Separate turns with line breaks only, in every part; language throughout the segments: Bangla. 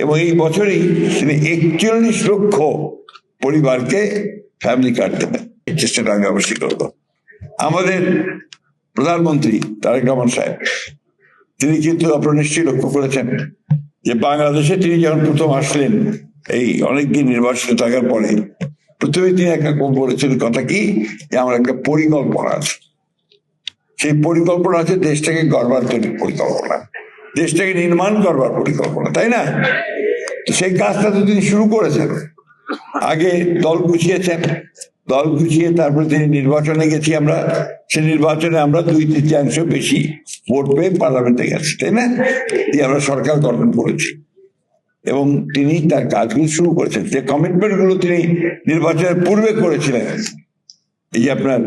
এবং এই বছরই তিনি 41 লক্ষ পরিবারকে ফ্যামিলি কার্ড দেবেন। এই চেষ্টাটা আমি অবশ্যই করব। আমাদের প্রধানমন্ত্রী তারেক রহমান সাহেব, তিনি কিন্তু আপনারা নিশ্চয়ই লক্ষ্য করেছেন যে বাংলাদেশে তিনি যখন প্রথম আসলেন, এই অনেকদিন নির্বাচিত থাকার পরে প্রথমে তিনি একটা বলেছেন কথা কি, যে আমার একটা পরিকল্পনা আছে। সেই পরিকল্পনা আছে দেশটাকে গড়বার পরিকল্পনা, দেশটাকে নির্মাণ করবার পরিকল্পনা, তাই না? সেই কাজটা তো তিনি শুরু করেছেন। আগে দল গুছিয়েছেন, দল গুছিয়ে তারপরে তিনি নির্বাচনে গেছি আমরা, সেই নির্বাচনে আমরা 2/3 বেশি ভোট পেয়ে পার্লামেন্টে গেছি, তাই না? আমরা সরকার গঠন করেছি এবং তিনি তার কাজগুলো শুরু করেছেন। যে কমিটমেন্ট গুলো তিনি নির্বাচনের পূর্বে করেছিলেন, এই যে আপনার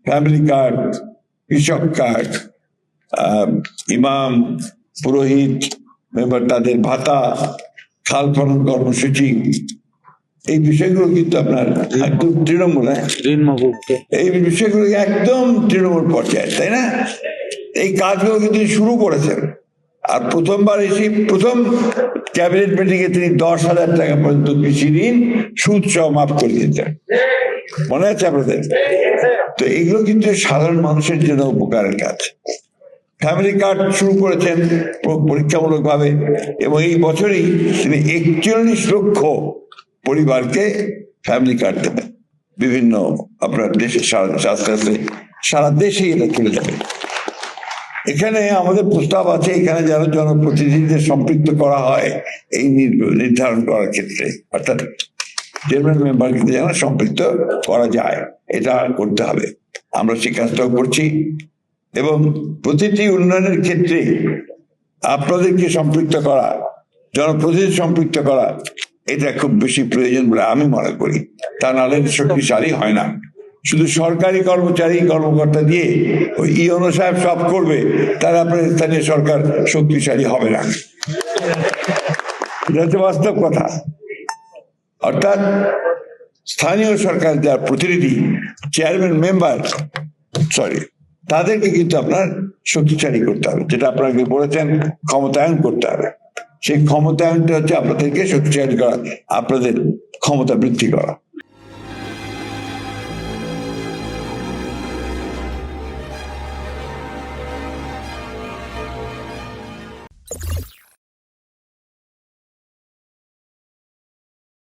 ফ্যামিলি কার্ড, কৃষক কার্ড, ইমাম, পুরোহিত মেম্বার তাদের ভাতা, খাল খনন কর্মসূচি, এই বিষয়গুলো কিন্তু আপনার একদম তৃণমূল, এই বিষয়গুলো একদম তৃণমূল পর্যায়ে, তাই না? এই কাজগুলো কিন্তু শুরু করেছেন। আর প্রথমবার এসে প্রথম ক্যাবিনেট মিটিং এ তিনি 10,000 টাকা পর্যন্ত কৃষি ঋণ সুদ সহ মাফ করে দিতেন, মনে আছে আপনাদের? তো এগুলো কিন্তু সাধারণ মানুষের জন্য উপকারের কাজ। ফ্যামিলি কার্ড শুরু করেছেন পরীক্ষামূলক ভাবে এবং এই বছরই তিনি 41 লক্ষ পরিবারকে ফ্যামিলি কার্ড দেবেন। বিভিন্ন আপনার দেশের সারা দেশে এটা চলে যাবে। এখানে আমাদের প্রস্তাব আছে, এখানে যারা জনপ্রতিনিধিদের সম্পৃক্ত করা হয় এই নির্ধারণ করার ক্ষেত্রে, অর্থাৎ চেয়ারম্যান মেম্বারকে যেন সম্পৃক্ত করা যায়, এটা করতে হবে। আমরা সেই কাজটাও করছি এবং প্রতিটি উন্নয়নের ক্ষেত্রে আপনাদেরকে সম্পৃক্ত করা, জনপ্রতিনিধি সম্পৃক্ত করা, এটা খুব বেশি প্রয়োজন বলে আমি মনে করি। তা নাহলে শক্তিশালী হয় না। শুধু সরকারি কর্মচারী কর্মকর্তা দিয়ে ওই ইওনো সাহেব সব করবে, তারা আপনার স্থানীয় সরকার শক্তিশালী হবে না। এটা হচ্ছে বাস্তব কথা। অর্থাৎ স্থানীয় সরকার যার প্রতিনিধি, চেয়ারম্যান মেম্বার, তাদেরকে কিন্তু আপনার শক্তিশালী করতে হবে, যেটা আপনাকে বলেছেন ক্ষমতায়ন করতে হবে। সেই ক্ষমতায়নটা হচ্ছে আপনাদেরকে শক্তিশালী করা, আপনাদের ক্ষমতা বৃদ্ধি করা।